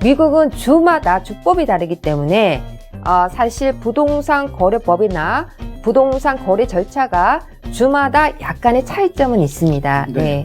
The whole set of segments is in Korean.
미국은 주마다 주법이 다르기 때문에 사실 부동산 거래법이나 부동산 거래 절차가 주마다 약간의 차이점은 있습니다. 네.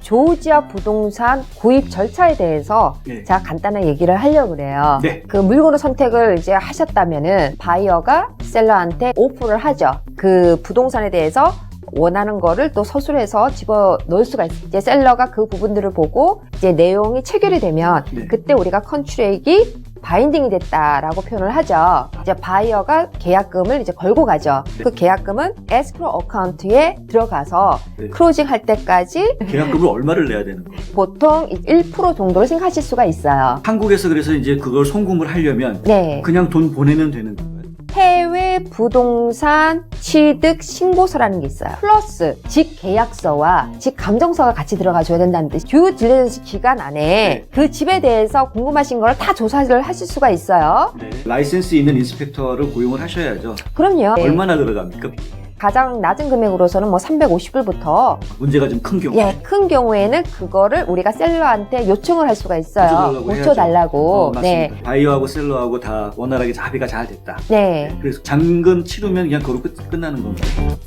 조지아 부동산 구입 절차에 대해서 네. 제가 간단한 얘기를 하려고 그래요. 네. 그 물건을 선택을 이제 하셨다면은 바이어가 셀러한테 오프를 하죠. 그 부동산에 대해서 원하는 거를 또 서술해서 집어넣을 수가 있어요. 이제 셀러가 그 부분들을 보고 이제 내용이 체결이 되면 네. 그때 우리가 컨트랙이 바인딩이 됐다라고 표현을 하죠. 이제 바이어가 계약금을 이제 걸고 가죠. 네. 그 계약금은 에스크로 어카운트에 들어가서 네. 클로징 할 때까지 계약금을 얼마를 내야 되는 거예요? 보통 1% 정도로 생각하실 수가 있어요. 한국에서 그래서 이제 그걸 송금을 하려면 네. 그냥 돈 보내면 되는 건가요? 해외 부동산 취득 신고서라는 게 있어요. 플러스 집 계약서와 집 감정서가 같이 들어가줘야 된다는 뜻. 듀 딜리전스 기간 안에 네. 그 집에 대해서 궁금하신 걸 다 조사를 하실 수가 있어요. 네. 라이센스 있는 인스펙터를 고용을 하셔야죠. 그럼요. 네. 얼마나 들어갑니까? 가장 낮은 금액으로서는 뭐 350불부터 문제가 좀 큰 경우. 큰 경우에는 그거를 우리가 셀러한테 요청을 할 수가 있어요. 고쳐달라고. 맞습니다. 네. 바이어하고 셀러하고 다 원활하게 합의가 잘 됐다. 네. 그래서 잔금 치르면 그냥 그걸로 끝나는 건가요?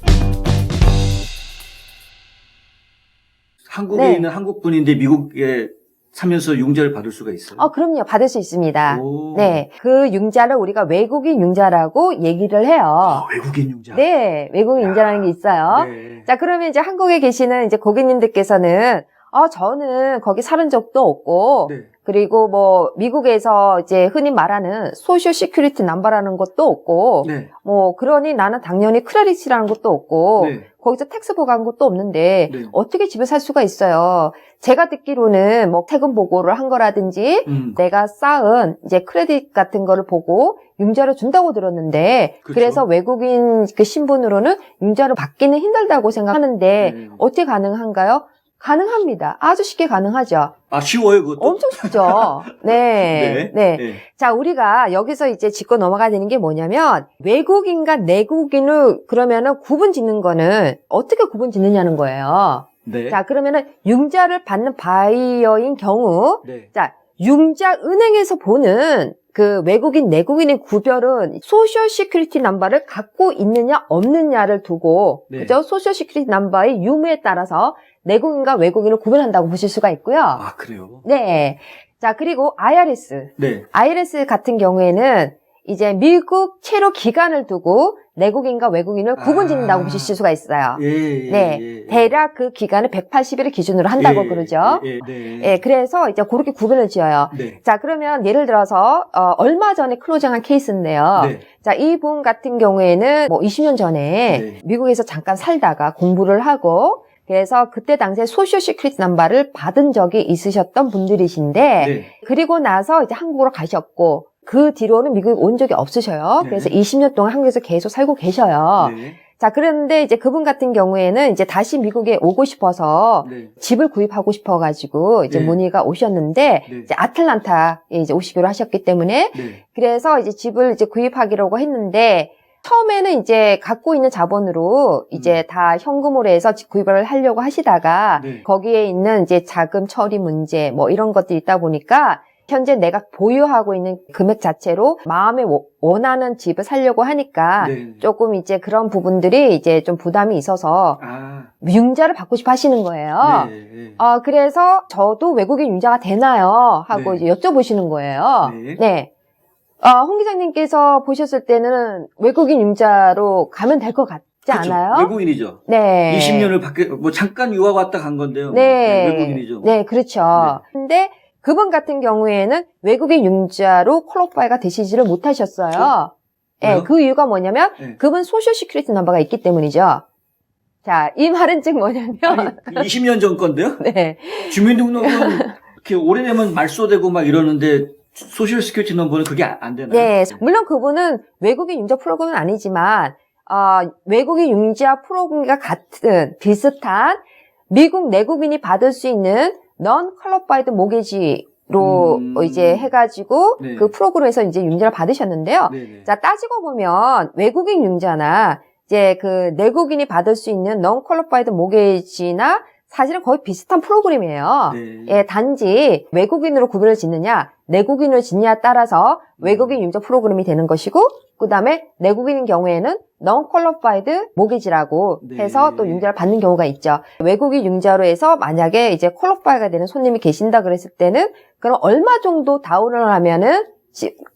한국에 네. 있는 한국분인데 미국에 살면서 융자를 받을 수가 있어요? 그럼요. 받을 수 있습니다. 오. 네. 그 융자를 우리가 외국인 융자라고 얘기를 해요. 외국인 융자. 네. 외국인 융자라는 게 있어요. 네. 자, 그러면 이제 한국에 계시는 이제 고객님들께서는 저는 거기 살은 적도 없고, 네. 그리고 뭐, 미국에서 이제 흔히 말하는 소셜 시큐리티 넘버라는 것도 없고, 네. 뭐, 그러니 나는 당연히 크레딧이라는 것도 없고, 네. 거기서 텍스 보고한 것도 없는데, 네. 어떻게 집에 살 수가 있어요? 제가 듣기로는 뭐, 세금 보고를 한 거라든지, 내가 쌓은 이제 크레딧 같은 거를 보고 융자를 준다고 들었는데, 그렇죠. 그래서 외국인 그 신분으로는 융자를 받기는 힘들다고 생각하는데, 네. 어떻게 가능한가요? 가능합니다. 아주 쉽게 가능하죠. 쉬워요, 그것도? 엄청 쉽죠. 네. 네. 네. 자, 우리가 여기서 이제 짚고 넘어가야 되는 게 뭐냐면, 외국인과 내국인을 그러면은 구분 짓는 거는 어떻게 구분 짓느냐는 거예요. 네. 자, 그러면은 융자를 받는 바이어인 경우, 네. 자, 융자 은행에서 보는 그 외국인, 내국인의 구별은 소셜 시큐리티 넘버를 갖고 있느냐, 없느냐를 두고, 네. 그죠? 소셜 시큐리티 넘버의 유무에 따라서 내국인과 외국인을 구별한다고 보실 수가 있고요. 그래요? 네. 자, 그리고 IRS. 네. IRS 같은 경우에는 이제 미국 체류 기간을 두고 내국인과 외국인을 구분 짓는다고 보실 수가 있어요. 네. 대략 그 기간을 180일을 기준으로 한다고 그러죠. 네. 그래서 이제 그렇게 구분을 지어요. 네. 자, 그러면 예를 들어서, 얼마 전에 클로징한 케이스인데요. 네. 자, 이분 같은 경우에는 뭐 20년 전에 네. 미국에서 잠깐 살다가 공부를 하고, 그래서 그때 당시에 소셜 시큐리티 넘버를 받은 적이 있으셨던 분들이신데, 네. 그리고 나서 이제 한국으로 가셨고, 그 뒤로는 미국에 온 적이 없으셔요. 네. 그래서 20년 동안 한국에서 계속 살고 계셔요. 네. 자, 그런데 이제 그분 같은 경우에는 이제 다시 미국에 오고 싶어서 네. 집을 구입하고 싶어가지고 이제 네. 문의가 오셨는데, 네. 이제 아틀란타에 이제 오시기로 하셨기 때문에, 네. 그래서 이제 집을 이제 구입하기로 했는데, 처음에는 이제 갖고 있는 자본으로 이제 다 현금으로 해서 집 구입을 하려고 하시다가 네. 거기에 있는 이제 자금 처리 문제 뭐 이런 것들이 있다 보니까 현재 내가 보유하고 있는 금액 자체로 마음에 원하는 집을 살려고 하니까 네. 조금 이제 그런 부분들이 이제 좀 부담이 있어서 융자를 받고 싶어 하시는 거예요. 네. 그래서 저도 외국인 융자가 되나요? 하고 네. 이제 여쭤보시는 거예요. 네. 네. 홍 기자님께서 보셨을 때는 외국인 융자로 가면 될 것 같지 그렇죠. 않아요? 외국인이죠. 네. 20년을 밖에, 잠깐 유학 왔다 간 건데요. 네. 외국인이죠. 네, 그렇죠. 네. 근데 그분 같은 경우에는 외국인 융자로 퀄리파이가 되시지를 못하셨어요. 네, 왜요? 그 이유가 뭐냐면 네. 그분 소셜 시큐리티 넘버가 있기 때문이죠. 자, 이 말은 즉 뭐냐면 20년 전 건데요? 네. 주민등록은 이렇게 오래되면 말소되고 막 이러는데 소셜 시큐리티 넘버는 그게 안 되나요? 네, 물론 그분은 외국인 융자 프로그램은 아니지만 외국인 융자 프로그램과 같은 비슷한 미국 내국인이 받을 수 있는 non-qualified mortgage로 이제 해가지고 네. 그 프로그램에서 이제 융자를 받으셨는데요. 네네. 자, 따지고 보면 외국인 융자나 이제 그 내국인이 받을 수 있는 non-qualified mortgage나 사실은 거의 비슷한 프로그램이에요. 네. 예, 단지 외국인으로 구별을 짓느냐, 내국인을 짓냐에 따라서 외국인 융자 프로그램이 되는 것이고, 그 다음에 내국인인 경우에는 non-qualified mortgage라고 네. 해서 또 융자를 받는 경우가 있죠. 외국인 융자로 해서 만약에 이제 qualify가 되는 손님이 계신다 그랬을 때는 그럼 얼마 정도 다운을 하면은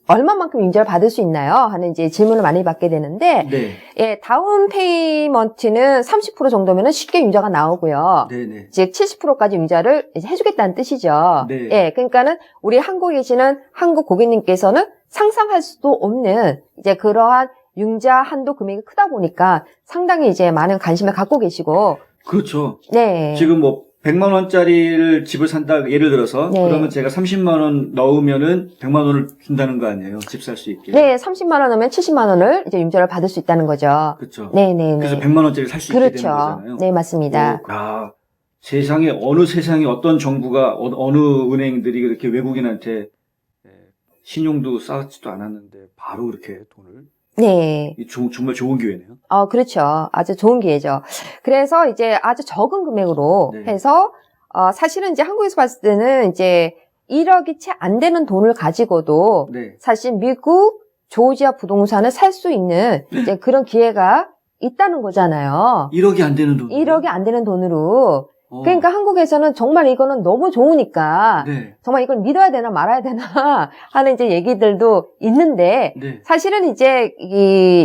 얼마만큼 융자를 받을 수 있나요? 하는 이제 질문을 많이 받게 되는데, 네. 예, 다운 페이먼트는 30% 정도면은 쉽게 융자가 나오고요. 네네. 즉 70%까지 융자를 이제 해주겠다는 뜻이죠. 네. 예, 그러니까는 우리 한국에 계시는 한국 고객님께서는 상상할 수도 없는 이제 그러한 융자 한도 금액이 크다 보니까 상당히 이제 많은 관심을 갖고 계시고, 그렇죠. 네. 지금 뭐 100만 원짜리를 집을 산다 예를 들어서 네. 그러면 제가 30만 원 넣으면은 100만 원을 준다는 거 아니에요? 집 살 수 있게. 네, 30만 원 하면 70만 원을 이제 융자를 받을 수 있다는 거죠. 그렇죠. 네, 네, 네. 그래서 100만 원짜리 살 수 있게 그렇죠. 되는 거잖아요. 네, 맞습니다. 아, 세상에 어떤 정부가 어느 은행들이 그렇게 외국인한테 신용도 쌓지도 않았는데 바로 이렇게 돈을 네. 정말 좋은 기회네요. 그렇죠. 아주 좋은 기회죠. 그래서 이제 아주 적은 금액으로 네. 해서, 사실은 이제 한국에서 봤을 때는 이제 1억이 채 안 되는 돈을 가지고도 네. 사실 미국 조지아 부동산을 살 수 있는 이제 그런 기회가 있다는 거잖아요. 1억이 안 되는 돈. 1억이 안 되는 돈으로. 그러니까 한국에서는 정말 이거는 너무 좋으니까 네. 정말 이걸 믿어야 되나 말아야 되나 하는 이제 얘기들도 있는데 네. 사실은 이제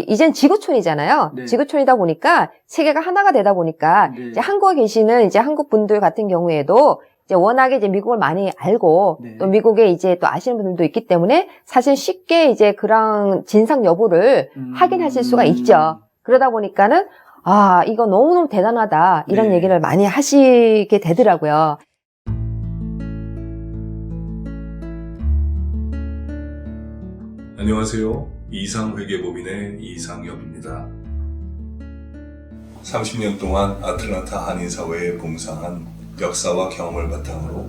이젠 지구촌이잖아요. 네. 지구촌이다 보니까 세계가 하나가 되다 보니까 네. 이제 한국에 계시는 이제 한국 분들 같은 경우에도 이제 워낙에 이제 미국을 많이 알고 네. 또 미국에 이제 또 아시는 분들도 있기 때문에 사실 쉽게 이제 그런 진상 여부를 확인하실 수가 있죠. 그러다 보니까는 이거 너무너무 대단하다. 이런 네. 얘기를 많이 하시게 되더라고요. 안녕하세요. 이상회계법인의 이상엽입니다. 30년 동안 아틀란타 한인사회에 봉사한 역사와 경험을 바탕으로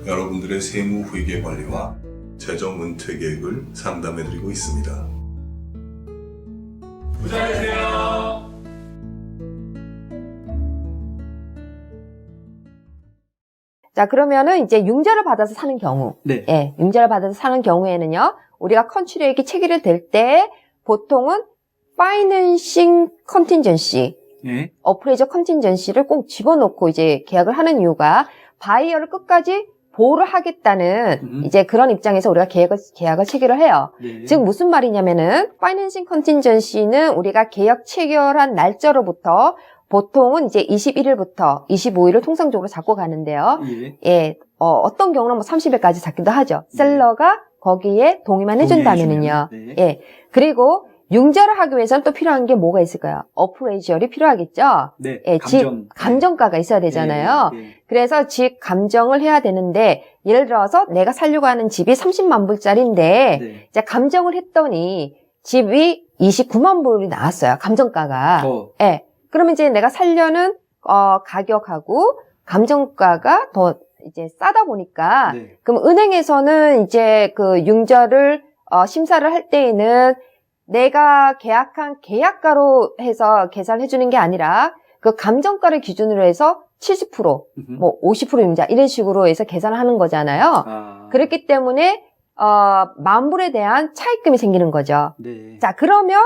여러분들의 세무 회계 관리와 재정 은퇴 계획을 상담해드리고 있습니다. 부자 되세요. 자, 그러면은 이제 융자를 받아서 사는 경우. 네. 예, 융자를 받아서 사는 경우에는요, 우리가 컨트리액이 체결이 될 때 보통은 파이낸싱 컨틴전시, 네. 어프레이저 컨틴전시를 꼭 집어넣고 이제 계약을 하는 이유가 바이어를 끝까지 보호를 하겠다는 이제 그런 입장에서 우리가 계약을 체결을 해요. 네. 즉 무슨 말이냐면은 파이낸싱 컨틴전시는 우리가 계약 체결한 날짜로부터 보통은 이제 21일부터 25일을 통상적으로 잡고 가는데요. 예. 예, 어떤 경우는 뭐 30일까지 잡기도 하죠. 셀러가 거기에 동의만 해준다면은요. 네. 예. 그리고 융자를 하기 위해서는 또 필요한 게 뭐가 있을까요? 어프레이저리 필요하겠죠? 네. 예, 감정가가 있어야 되잖아요. 네. 네. 그래서 집 감정을 해야 되는데, 예를 들어서 내가 살려고 하는 집이 30만 불짜리인데, 네. 이제 감정을 했더니 집이 29만 불이 나왔어요. 감정가가. 예. 그러면 이제 내가 살려는, 가격하고 감정가가 더 이제 싸다 보니까, 네. 그럼 은행에서는 이제 그 융자를, 심사를 할 때에는 내가 계약한 계약가로 해서 계산을 해주는 게 아니라 그 감정가를 기준으로 해서 70%, 뭐 50% 융자 이런 식으로 해서 계산을 하는 거잖아요. 그렇기 때문에 만불에 대한 차입금이 생기는 거죠. 네. 자, 그러면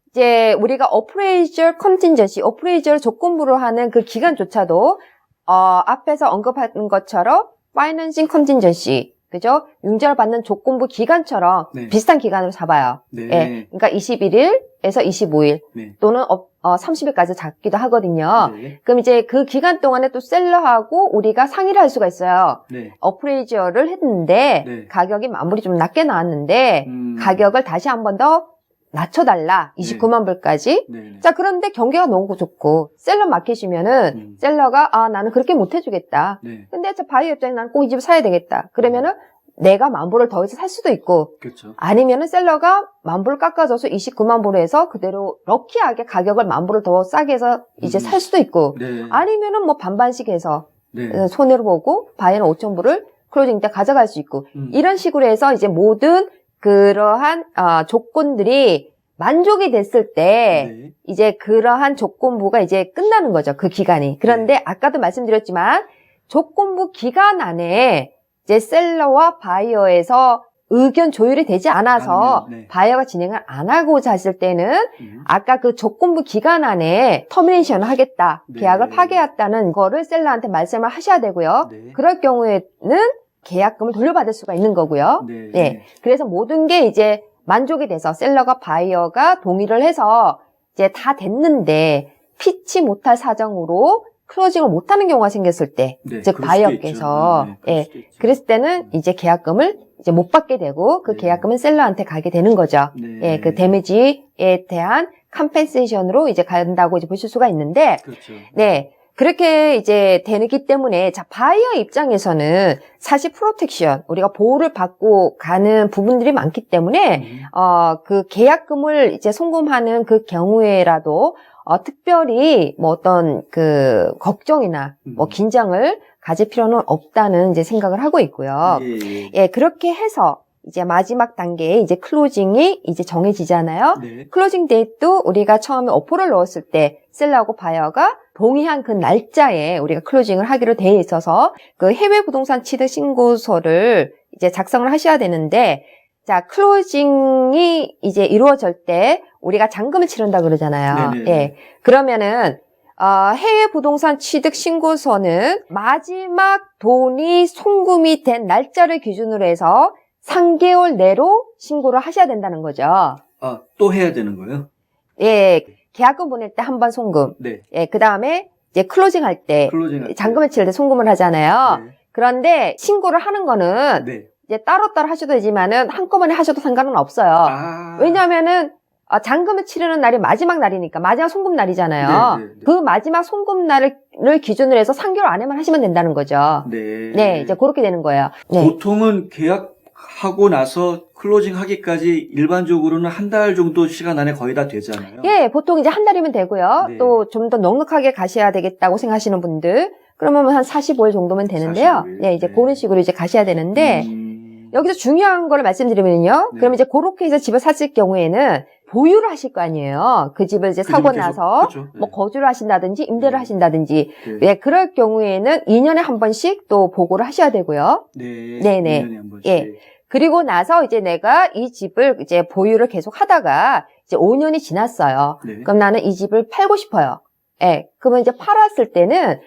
이제 우리가 어프레이저 컨틴전시, 어프레이저를 조건부로 하는 그 기간조차도 앞에서 언급한 것처럼 파이낸싱 컨틴전시, 그죠? 융자를 받는 조건부 기간처럼 네. 비슷한 기간으로 잡아요. 네. 예. 그러니까 21일에서 25일 네. 또는 30일까지 잡기도 하거든요. 네. 그럼 이제 그 기간 동안에 또 셀러하고 우리가 상의를 할 수가 있어요. 네. 어프레이저를 했는데 네. 가격이 만불이 좀 낮게 나왔는데 가격을 다시 한 번 더 낮춰달라. 29만 불까지. 네. 자, 그런데 경기가 너무 좋고 셀러 마켓이면은 셀러가 나는 그렇게 못 해주겠다. 네. 근데 저 바이어 입장에 나는 꼭 이 집을 사야 되겠다. 그러면은 내가 만불을 더해서 살 수도 있고 그렇죠. 아니면은 셀러가 만불 깎아줘서 29만 불을 해서 그대로 럭키하게 가격을 만불을 더 싸게 해서 이제 살 수도 있고 네. 아니면은 뭐 반반씩 해서 네. 손해를 보고 바이어는 5천 불을 클로징 때 가져갈 수 있고 이런 식으로 해서 이제 모든 그러한 조건들이 만족이 됐을 때 네. 이제 그러한 조건부가 이제 끝나는 거죠. 그 기간이. 그런데 아까도 말씀드렸지만 조건부 기간 안에 이제 셀러와 바이어에서 의견 조율이 되지 않아서 아니면, 네. 바이어가 진행을 안 하고자 했을 때는 아까 그 조건부 기간 안에 터미네이션을 하겠다, 네. 계약을 파기했다는 거를 셀러한테 말씀을 하셔야 되고요. 네. 그럴 경우에는 계약금을 돌려받을 수가 있는 거고요. 네. 네. 그래서 모든 게 이제 만족이 돼서 셀러가 바이어가 동의를 해서 이제 다 됐는데 피치 못할 사정으로 클로징을 못하는 경우가 생겼을 때, 네, 즉 그럴 수도 바이어께서 있죠. 네, 그럴 예, 수도 있죠. 그랬을 때는 이제 계약금을 이제 못 받게 되고 그 네. 계약금은 셀러한테 가게 되는 거죠. 네. 예, 그 데미지에 대한 컴펜세이션으로 이제 간다고 이제 보실 수가 있는데, 그렇죠. 네. 그렇게 이제 되기 때문에, 자, 바이어 입장에서는 사실 프로텍션, 우리가 보호를 받고 가는 부분들이 많기 때문에, 그 계약금을 이제 송금하는 그 경우에라도, 특별히 뭐 어떤 그 걱정이나 뭐 긴장을 가질 필요는 없다는 이제 생각을 하고 있고요. 예. 예, 그렇게 해서 이제 마지막 단계에 이제 클로징이 이제 정해지잖아요. 네. 클로징 데이트도 우리가 처음에 오퍼를 넣었을 때 셀러하고 바이어가 동의한 그 날짜에 우리가 클로징을 하기로 되어 있어서 그 해외 부동산 취득 신고서를 이제 작성을 하셔야 되는데, 자, 클로징이 이제 이루어질 때 우리가 잔금을 치른다 그러잖아요. 네네네. 예. 그러면은 해외 부동산 취득 신고서는 마지막 돈이 송금이 된 날짜를 기준으로 해서 3개월 내로 신고를 하셔야 된다는 거죠. 아, 또 해야 되는 거예요? 예. 계약금 보낼 때 한 번 송금. 네. 예. 그다음에 이제 클로징 할 때 클로징 할 때. 잔금을 치를 때 송금을 하잖아요. 네. 그런데 신고를 하는 거는 네. 이제 따로따로 하셔도 되지만은 한꺼번에 하셔도 상관은 없어요. 아. 왜냐하면은 잔금을 치르는 날이 마지막 날이니까, 마지막 송금 날이잖아요. 네, 네, 네. 그 마지막 송금 날을 기준으로 해서 3개월 안에만 하시면 된다는 거죠. 네. 네, 이제 그렇게 되는 거예요. 네. 보통은 계약하고 나서 클로징 하기까지 일반적으로는 한 달 정도 시간 안에 거의 다 되잖아요. 예, 보통 이제 한 달이면 되고요. 네. 또 좀 더 넉넉하게 가셔야 되겠다고 생각하시는 분들, 그러면 한 45일 정도면 되는데요. 45일. 네, 이제 네. 그런 식으로 이제 가셔야 되는데, 여기서 중요한 거를 말씀드리면요. 네. 그럼 이제 그렇게 해서 집을 샀을 경우에는 보유를 하실 거 아니에요. 그 집을 이제 그 사고 집을 계속, 나서 그렇죠. 네. 뭐 거주를 하신다든지 임대를 네. 하신다든지, 네. 예, 그럴 경우에는 2년에 한 번씩 또 보고를 하셔야 되고요. 네. 네네. 2년에 한 번씩. 예. 그리고 나서 이제 내가 이 집을 이제 보유를 계속 하다가 이제 5년이 지났어요. 네. 그럼 나는 이 집을 팔고 싶어요. 예. 그러면 이제 팔았을 때는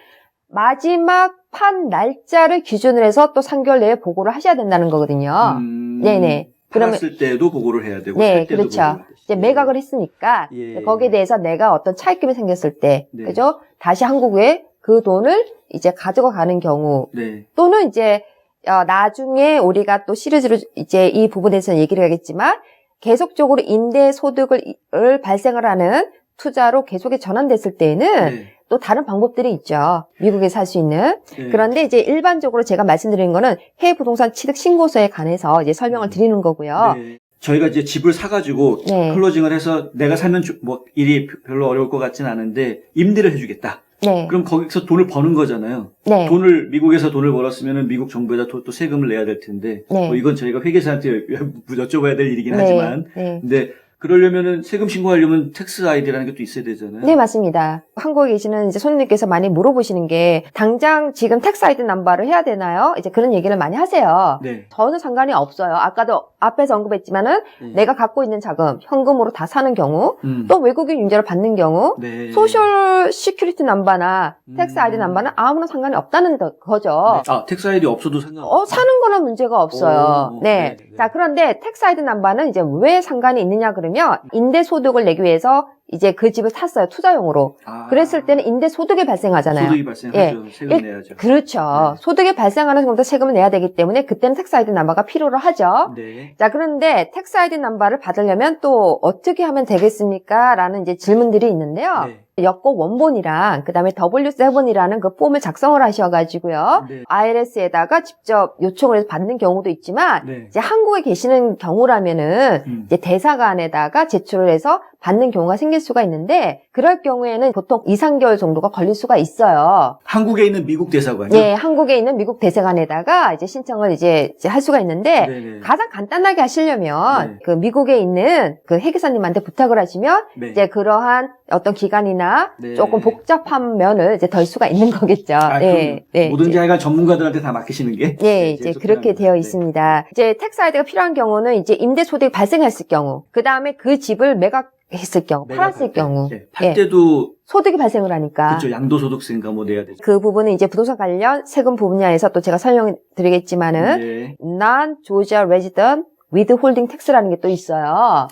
마지막 판 날짜를 기준으로 해서 또 3개월 내에 보고를 하셔야 된다는 거거든요. 네네. 그러면 팔았을 때도 보고를 해야 되고 네, 살 때도 그렇죠. 보고를 해야 이제 되죠. 매각을 했으니까 예. 거기에 대해서 내가 어떤 차익금이 생겼을 때, 네. 그죠? 다시 한국에 그 돈을 이제 가져가 가는 경우, 네. 또는 이제 나중에 우리가 또 시리즈로 이제 이 부분에 대해서 얘기를 하겠지만, 계속적으로 임대 소득을 발생을 하는 투자로 계속에 전환됐을 때에는 네. 또 다른 방법들이 있죠. 미국에서 할 수 있는. 네. 그런데 이제 일반적으로 제가 말씀드리는 거는 해외 부동산 취득 신고서에 관해서 이제 설명을 드리는 거고요. 네. 저희가 이제 집을 사가지고 네. 클로징을 해서 내가 살면 뭐 일이 별로 어려울 것 같진 않은데 임대를 해주겠다. 네. 그럼 거기서 돈을 버는 거잖아요. 네. 미국에서 돈을 벌었으면 미국 정부에다 또 세금을 내야 될 텐데, 네. 뭐 이건 저희가 회계사한테 여쭤봐야 될 일이긴 네. 하지만, 네. 근데 그러려면은 세금 신고하려면 텍스 아이디라는 게 또 있어야 되잖아요. 네, 맞습니다. 한국에 계시는 이제 손님께서 많이 물어보시는 게, 당장 지금 텍스 아이디 넘버를 해야 되나요? 이제 그런 얘기를 많이 하세요. 네. 저는 상관이 없어요. 아까도 앞에서 언급했지만은 네. 내가 갖고 있는 자금, 현금으로 다 사는 경우, 음. 또 외국인 융자를 받는 경우, 네. 소셜 시큐리티 넘버나 텍스 아이디 넘버는 아무나 상관이 없다는 거죠. 네. 아, 텍스 아이디 없어도 상관없어요. 사는 거는 문제가 없어요. 오, 네. 네. 자, 그런데 텍스 아이디 넘버는 이제 왜 상관이 있느냐 그러면, 임대 소득을 내기 위해서 이제 그 집을 샀어요. 투자용으로. 아. 그랬을 때는 임대 소득이 발생하잖아요. 소득이 발생하죠. 세금 내야죠. 그렇죠. 네. 소득이 발생하는 것부터 세금을 내야 되기 때문에 그때는 텍스 아이디 넘버가 필요로 하죠. 네. 자, 그런데 텍스 아이디 넘버를 받으려면 또 어떻게 하면 되겠습니까? 라는 이제 질문들이 있는데요. 네. 여권 원본이랑 그다음에 W7이라는 그 폼을 작성을 하셔가지고요. 네. IRS에다가 직접 요청을 해서 받는 경우도 있지만 네. 이제 한국에 계시는 경우라면은 음. 이제 대사관에다가 제출을 해서 받는 경우가 생길 수가 있는데 그럴 경우에는 보통 2, 3개월 정도가 걸릴 수가 있어요. 한국에 있는 미국 대사관이요? 예, 한국에 있는 미국 대사관에다가 이제 신청을 이제 할 수가 있는데 네네. 가장 간단하게 하시려면 네. 그 미국에 있는 그 회계사님한테 부탁을 하시면 네. 이제 그러한 어떤 기간이나 네. 조금 복잡한 면을 이제 덜 수가 있는 거겠죠. 네, 네. 뭐든지 하여간 전문가들한테 다 맡기시는 게? 예, 이제 그렇게 되어 네. 있습니다. 이제 텍스 아이디가 필요한 경우는 이제 임대 소득이 발생했을 경우, 그 다음에 그 집을 매각했을 경우, 팔았을 경우, 네. 팔 때도 소득이 발생을 하니까. 그렇죠. 양도소득세인가 뭐 내야 되죠. 그 부분은 이제 부동산 관련 세금 부분야에서 또 제가 설명드리겠지만은 네. non-Georgia resident withholding tax라는 게 또 있어요.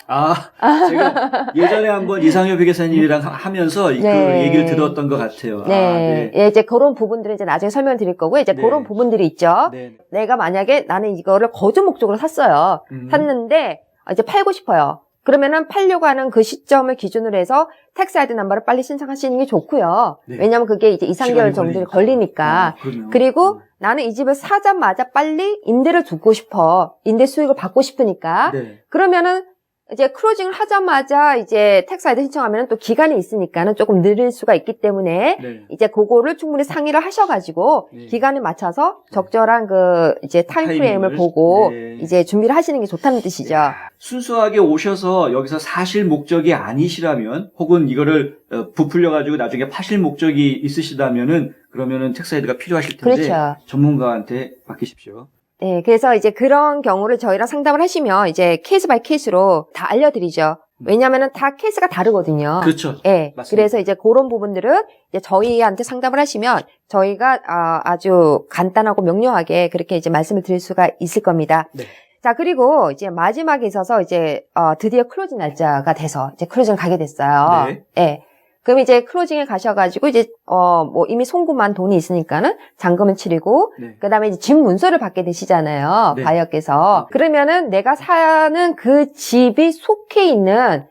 제가 예전에 한번 이상엽 회계사님이랑 하면서 그 네. 얘기를 들었던 것 같아요. 네. 예, 이제 그런 부분들은 이제 나중에 설명을 드릴 거고요. 이제 네. 그런 부분들이 있죠. 네. 내가 만약에 나는 이거를 거주 목적으로 샀어요. 샀는데 이제 팔고 싶어요. 그러면은 팔려고 하는 그 시점을 기준으로 해서 텍스 아이디 넘버를 빨리 신청하시는 게 좋고요. 네. 왜냐하면 그게 이제 2, 3개월 정도 걸리니까. 그러면. 그리고 나는 이 집을 사자마자 빨리 임대를 두고 싶어. 임대 수익을 받고 싶으니까. 네. 그러면은 이제 클로징을 하자마자 이제 텍스 아이디 신청하면 또 기간이 있으니까는 조금 느릴 수가 있기 때문에 네. 이제 그거를 충분히 상의를 하셔가지고 네. 기간에 맞춰서 적절한 그 이제 타임프레임을 타이밍을. 보고 네. 이제 준비를 하시는 게 좋다는 뜻이죠. 야, 순수하게 오셔서 여기서 사실 목적이 아니시라면 혹은 이거를 부풀려가지고 나중에 파실 목적이 있으시다면은 그러면은 텍스 아이디가 필요하실 텐데 그렇죠. 전문가한테 맡기십시오. 네, 그래서 이제 그런 경우를 저희랑 상담을 하시면 이제 케이스 바이 케이스로 다 알려드리죠. 왜냐면은 다 케이스가 다르거든요. 그렇죠. 네, 맞습니다. 그래서 이제 그런 부분들은 이제 저희한테 상담을 하시면 저희가 아주 간단하고 명료하게 그렇게 이제 말씀을 드릴 수가 있을 겁니다. 네. 자, 그리고 이제 마지막에 있어서 이제 드디어 클로징 날짜가 돼서 이제 클로징 가게 됐어요. 네. 네. 그럼 이제 클로징에 가셔가지고 이제 뭐 이미 송금한 돈이 있으니까는 잔금을 치르고 네. 그다음에 이제 집 문서를 받게 되시잖아요. 네. 바이어께서. 네. 그러면은 내가 사는 그 집이 속해 있는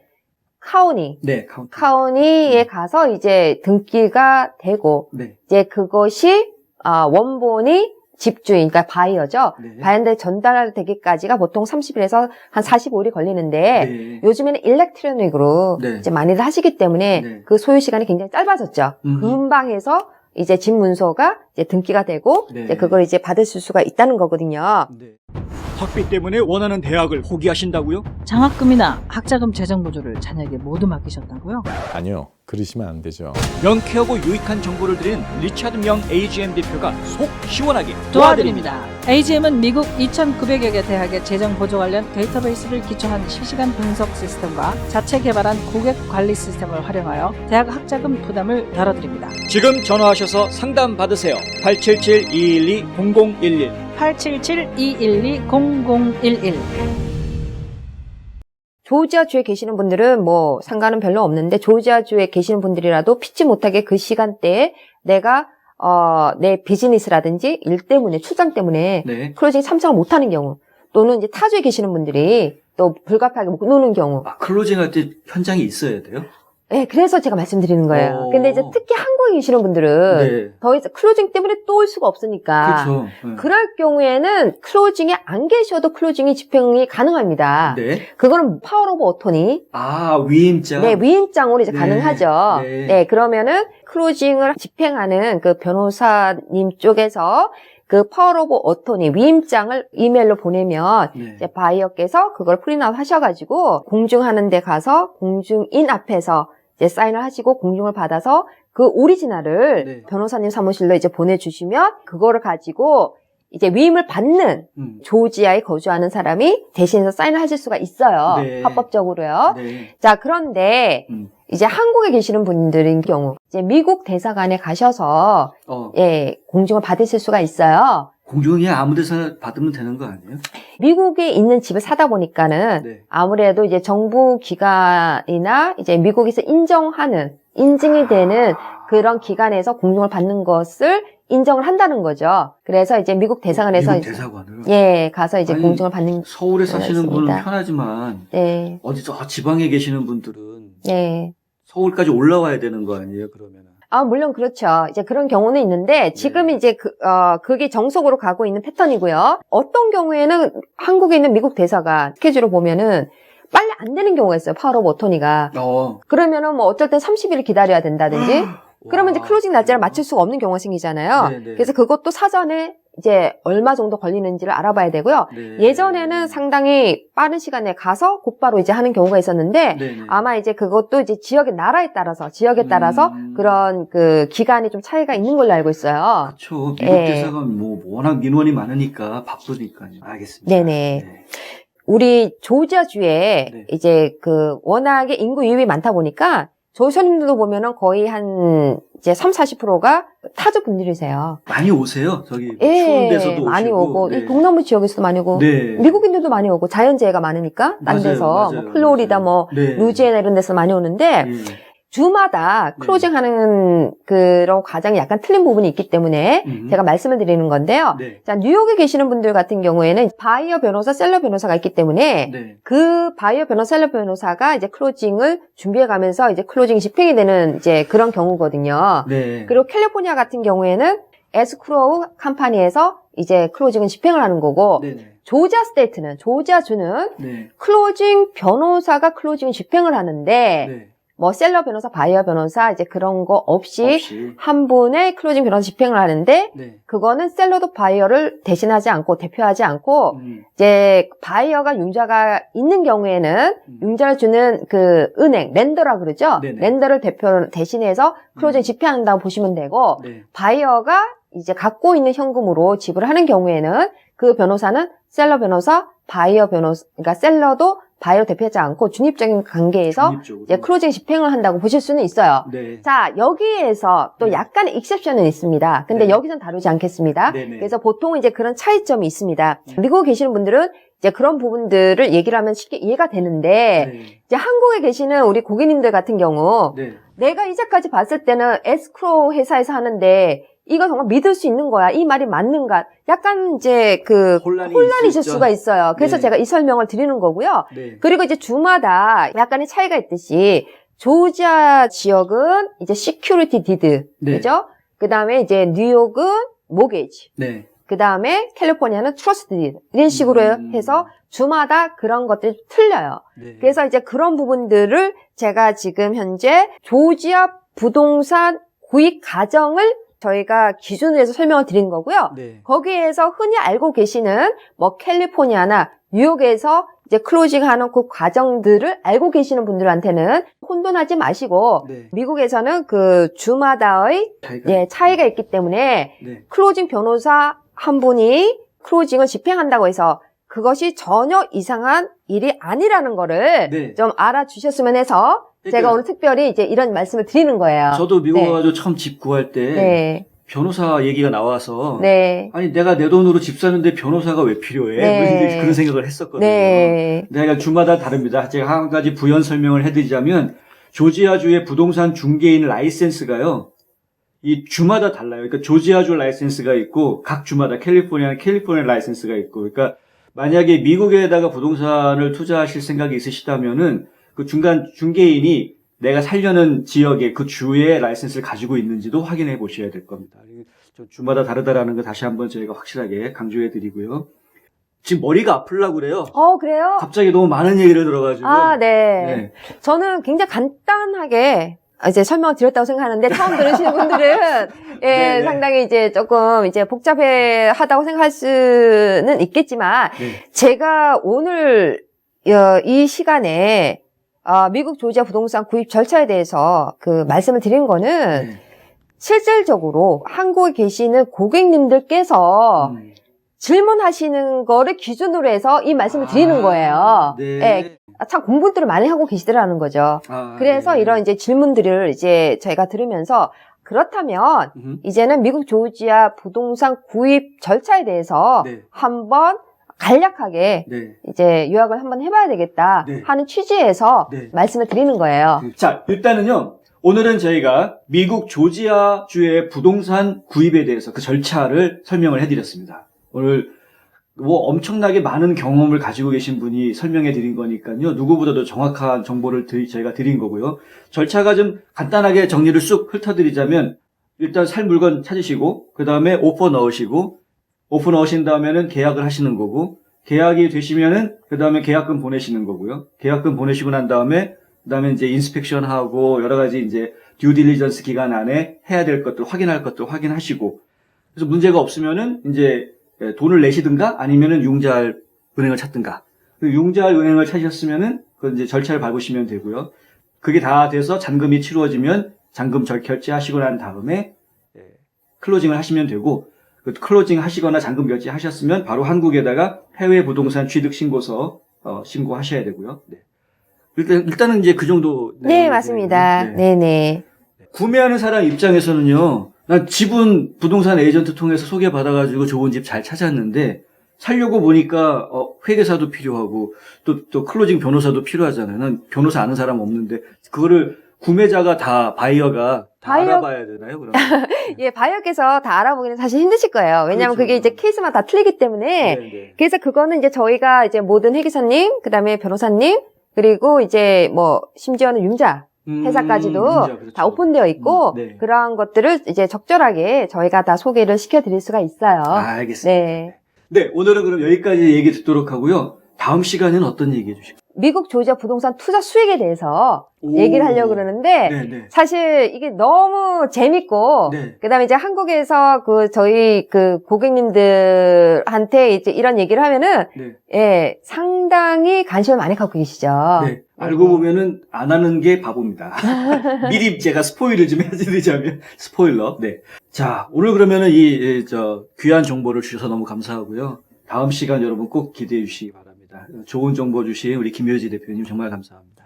카운티, 네. 카운티에 가서 이제 등기가 되고 네. 이제 그것이 원본이 집주인, 그러니까 바이어죠. 네. 바이어한테 전달되기까지가 보통 30일에서 한 45일이 걸리는데 네. 요즘에는 일렉트로닉으로 네. 이제 많이들 하시기 때문에 네. 그 소요 시간이 굉장히 짧아졌죠. 금방 해서 이제 집 문서가 이제 등기가 되고 네. 이제 그걸 이제 받으실 수가 있다는 거거든요. 네. 학비 때문에 원하는 대학을 포기하신다고요? 장학금이나 학자금 재정 보조를 자녀에게 모두 맡기셨다고요? 아니요, 그러시면 안 되죠. 명쾌하고 유익한 정보를 드린 리차드 명 AGM 대표가 속 시원하게 도와드립니다. AGM은 미국 2,900여 개 대학의 재정 보조 관련 데이터베이스를 기초한 실시간 분석 시스템과 자체 개발한 고객 관리 시스템을 활용하여 대학 학자금 부담을 덜어드립니다. 지금 전화하셔서 상담 받으세요. 877-212-0011 877-212-0011 조지아주에 계시는 분들은 뭐 상관은 별로 없는데 조지아주에 계시는 분들이라도 피치 못하게 그 시간대에 내가 내 비즈니스라든지 일 때문에 출장 때문에 네. 클로징 참석을 못하는 경우 또는 이제 타주에 계시는 분들이 또 불가피하게 못 노는 경우 클로징 할 때 현장이 있어야 돼요? 네, 그래서 제가 말씀드리는 거예요. 근데 이제 특히 한국에 계시는 분들은 네. 더 이상 클로징 때문에 또 올 수가 없으니까 그렇죠. 네. 그럴 경우에는 클로징에 안 계셔도 클로징이 집행이 가능합니다. 네. 그거는 파워 오브 어토니 위임장. 네, 위임장으로 이제 네. 가능하죠. 네. 네, 그러면은 클로징을 집행하는 그 변호사님 쪽에서 그 파워 오브 어토니 위임장을 이메일로 보내면 네. 이제 바이어께서 그걸 프린트아웃 하셔가지고 공증하는 데 가서 공증인 앞에서 이제 사인을 하시고 공증을 받아서 그 오리지널을 네. 변호사님 사무실로 이제 보내주시면 그거를 가지고 이제 위임을 받는 조지아에 거주하는 사람이 대신해서 사인을 하실 수가 있어요. 네. 합법적으로요. 네. 자, 그런데 이제 한국에 계시는 분들인 경우 이제 미국 대사관에 가셔서 공증을 받으실 수가 있어요. 공증은 그냥 아무 데서나 받으면 되는 거 아니에요? 미국에 있는 집을 사다 보니까는 네. 아무래도 이제 정부 기관이나 이제 미국에서 인증이 되는 그런 기관에서 공증을 받는 것을 인정을 한다는 거죠. 그래서 이제 미국 대사관에서 미국 대사관으로? 가서 이제 아니, 공증을 받는 서울에 사시는 있습니다. 분은 편하지만 네. 어디 저 지방에 계시는 분들은 네. 서울까지 올라와야 되는 거 아니에요? 그러면 물론 그렇죠. 이제 그런 경우는 있는데 지금 이제 그게 정석으로 가고 있는 패턴이고요. 어떤 경우에는 한국에 있는 미국 대사관 스케줄을 보면은 빨리 안 되는 경우가 있어요. 파워업 어토니가. 그러면은 뭐 어쩔 땐 30일을 기다려야 된다든지. 그러면 이제 클로징 날짜를 맞출 수가 없는 경우가 생기잖아요. 네네. 그래서 그것도 사전에 이제 얼마 정도 걸리는지를 알아봐야 되고요. 네. 예전에는 상당히 빠른 시간에 가서 곧바로 이제 하는 경우가 있었는데 네네. 아마 이제 그것도 이제 지역의 나라에 따라서 지역에 따라서 그런 그 기간이 좀 차이가 있는 걸로 알고 있어요. 그렇죠. 미국 예. 대사관 뭐 워낙 민원이 많으니까 바쁘니까요. 알겠습니다. 네네. 네. 우리 조지아주에 네. 이제 그 워낙에 인구 유입이 많다 보니까 저희 손님들도 보면은 거의 한 이제 30-40%가 타주 분들이세요. 많이 오세요. 저기 예, 추운 데서도 많이 오시고. 오고 네. 이 동남부 지역에서도 많이 오고 네. 미국인들도 많이 오고 자연재해가 많으니까 딴 맞아요, 데서 맞아요, 뭐 플로리다 맞아요. 뭐 네. 루지애나 이런 데서 많이 오는데 네. 주마다 클로징하는 그런 과정이 약간 틀린 부분이 있기 때문에 제가 말씀을 드리는 건데요. 네. 자, 뉴욕에 계시는 분들 같은 경우에는 바이어 변호사, 셀러 변호사가 있기 때문에 네. 그 바이어 변호사, 셀러 변호사가 이제 클로징을 준비해 가면서 이제 클로징이 집행이 되는 이제 그런 경우거든요. 네. 그리고 캘리포니아 같은 경우에는 에스크로우 컴퍼니에서 이제 클로징은 집행을 하는 거고 네네. 조지아 스테이트는 조지아주는 네. 클로징 변호사가 클로징 집행을 하는데 네. 뭐 셀러 변호사, 바이어 변호사 이제 그런 거 없이 없이. 한 분의 클로징 변호사 집행을 하는데 네. 그거는 셀러도 바이어를 대신하지 않고 대표하지 않고 이제 바이어가 융자가 있는 경우에는 융자를 주는 그 은행 렌더라 그러죠. 네네. 렌더를 대신해서 클로징 집행한다고 보시면 되고 네. 바이어가 이제 갖고 있는 현금으로 지불을 하는 경우에는 그 변호사는 셀러 변호사, 바이어 변호사, 그러니까 셀러도 바이어 대표하지 않고 중립적인 관계에서 중립적으로. 이제 클로징 집행을 한다고 보실 수는 있어요. 네. 자, 여기에서 또 네. 약간의 익셉션은 있습니다. 근데 네. 여기서는 다루지 않겠습니다. 네네. 그래서 보통 이제 그런 차이점이 있습니다. 미국에 계시는 분들은 이제 그런 부분들을 얘기를 하면 쉽게 이해가 되는데 네. 이제 한국에 계시는 우리 고객님들 같은 경우 네. 내가 이제까지 봤을 때는 에스크로우 회사에서 하는데 이거 정말 믿을 수 있는 거야? 이 말이 맞는가? 약간 이제 그 혼란이 있을 있을 수가 있어요. 그래서 네. 제가 이 설명을 드리는 거고요. 네. 그리고 이제 주마다 약간의 차이가 있듯이 조지아 지역은 이제 시큐리티 디드, 네. 그죠? 그 다음에 이제 뉴욕은 모게이지, 네. 그 다음에 캘리포니아는 트러스트 디드 이런 식으로 해서 주마다 그런 것들이 틀려요. 네. 그래서 이제 그런 부분들을 제가 지금 현재 조지아 부동산 구입 과정을 저희가 기준으로 해서 설명을 드린 거고요. 네. 거기에서 흔히 알고 계시는 뭐 캘리포니아나 뉴욕에서 이제 클로징하는 그 과정들을 알고 계시는 분들한테는 혼돈하지 마시고 네. 미국에서는 그 주마다의 차이가 있기 때문에 네. 클로징 변호사 한 분이 클로징을 집행한다고 해서 그것이 전혀 이상한 일이 아니라는 거를 네. 좀 알아주셨으면 해서 제가 오늘 특별히 이제 이런 말씀을 드리는 거예요. 저도 미국 네. 와가지고 처음 집 구할 때 네. 변호사 얘기가 나와서 네. 아니 내가 내 돈으로 집 사는데 변호사가 왜 필요해? 네. 그런 생각을 했었거든요. 네. 내가 주마다 다릅니다. 제가 한 가지 부연 설명을 해드리자면 조지아주의 부동산 중개인 라이센스가요. 이 주마다 달라요. 그러니까 조지아주 라이센스가 있고 각 주마다 캘리포니아는 캘리포니아 라이센스가 있고 그러니까 만약에 미국에다가 부동산을 투자하실 생각이 있으시다면은 그 중개인이 내가 살려는 지역의 그 주의 라이센스를 가지고 있는지도 확인해 보셔야 될 겁니다. 좀 주마다 다르다라는 거 다시 한번 저희가 확실하게 강조해 드리고요. 지금 머리가 아플라고 그래요. 그래요? 갑자기 너무 많은 얘기를 들어가지고. 네. 네. 저는 굉장히 간단하게 이제 설명을 드렸다고 생각하는데 처음 들으시는 분들은 네, 네. 상당히 이제 조금 이제 복잡해 하다고 생각할 수는 있겠지만 네. 제가 오늘 이 시간에 미국 조지아 부동산 구입 절차에 대해서 그 말씀을 드린 거는 네. 실질적으로 한국에 계시는 고객님들께서 질문하시는 거를 기준으로 해서 이 말씀을 드리는 거예요. 네. 네. 참 공부들을 많이 하고 계시더라는 거죠. 그래서 네. 이런 이제 질문들을 이제 저희가 들으면서 그렇다면 이제는 미국 조지아 부동산 구입 절차에 대해서 네. 한번 간략하게 네. 이제 요약을 한번 해봐야 되겠다 네. 하는 취지에서 네. 말씀을 드리는 거예요. 자, 일단은요. 오늘은 저희가 미국 조지아주의 부동산 구입에 대해서 그 절차를 설명을 해드렸습니다. 오늘 뭐 엄청나게 많은 경험을 가지고 계신 분이 설명해 드린 거니까요. 누구보다도 정확한 정보를 저희가 드린 거고요. 절차가 좀 간단하게 정리를 쑥 훑어드리자면 일단 살 물건 찾으시고 그 다음에 오퍼 넣으시고 오퍼 넣으신 다음에는 계약을 하시는 거고 계약이 되시면은 그다음에 계약금 보내시는 거고요. 계약금 보내시고 난 다음에 그다음에 이제 인스펙션 하고 여러 가지 이제 듀 딜리전스 기간 안에 해야 될 것들 확인할 것들 확인하시고 그래서 문제가 없으면은 이제 돈을 내시든가 아니면은 융자할 은행을 찾든가. 융자할 은행을 찾으셨으면은 그 이제 절차를 밟으시면 되고요. 그게 다 돼서 잔금이 치루어지면 잔금 결제하시고 난 다음에 클로징을 하시면 되고 그 클로징 하시거나 잔금 결제하셨으면 바로 한국에다가 해외 부동산 취득 신고서 신고하셔야 되고요. 네. 일단은 이제 그 정도. 네, 맞습니다. 네네. 구매하는 사람 입장에서는요. 난 집은 부동산 에이전트 통해서 소개받아가지고 좋은 집 잘 찾았는데 살려고 보니까 회계사도 필요하고 또 클로징 변호사도 필요하잖아요. 난 변호사 아는 사람 없는데 그거를 구매자가 다 바이어가 다 알아봐야 되나요? 그러면? 예, 바이어께서 다 알아보기는 사실 힘드실 거예요. 왜냐하면 그렇죠. 그게 이제 케이스마다 다 틀리기 때문에. 네. 그래서 그거는 이제 저희가 이제 모든 회계사님, 그 다음에 변호사님, 그리고 이제 뭐 심지어는 융자 회사까지도 그렇죠. 다 오픈되어 있고 네. 그러한 것들을 이제 적절하게 저희가 다 소개를 시켜드릴 수가 있어요. 알겠습니다. 네. 네, 오늘은 그럼 여기까지 얘기 듣도록 하고요. 다음 시간에는 어떤 얘기 해주실까요? 미국 조지아 부동산 투자 수익에 대해서 얘기를 하려고 그러는데 네. 사실 이게 너무 재밌고 네. 그다음에 이제 한국에서 저희 고객님들한테 이제 이런 얘기를 하면은 네. 예, 상당히 관심을 많이 갖고 계시죠. 네. 알고 보면은 안 하는 게 바보입니다. 미리 제가 스포일을 좀 해드리자면 스포일러. 네. 자, 오늘 그러면은 귀한 정보를 주셔서 너무 감사하고요. 다음 시간 여러분 꼭 기대해 주시기 바랍니다. 좋은 정보 주신 우리 김효지 대표님 정말 감사합니다.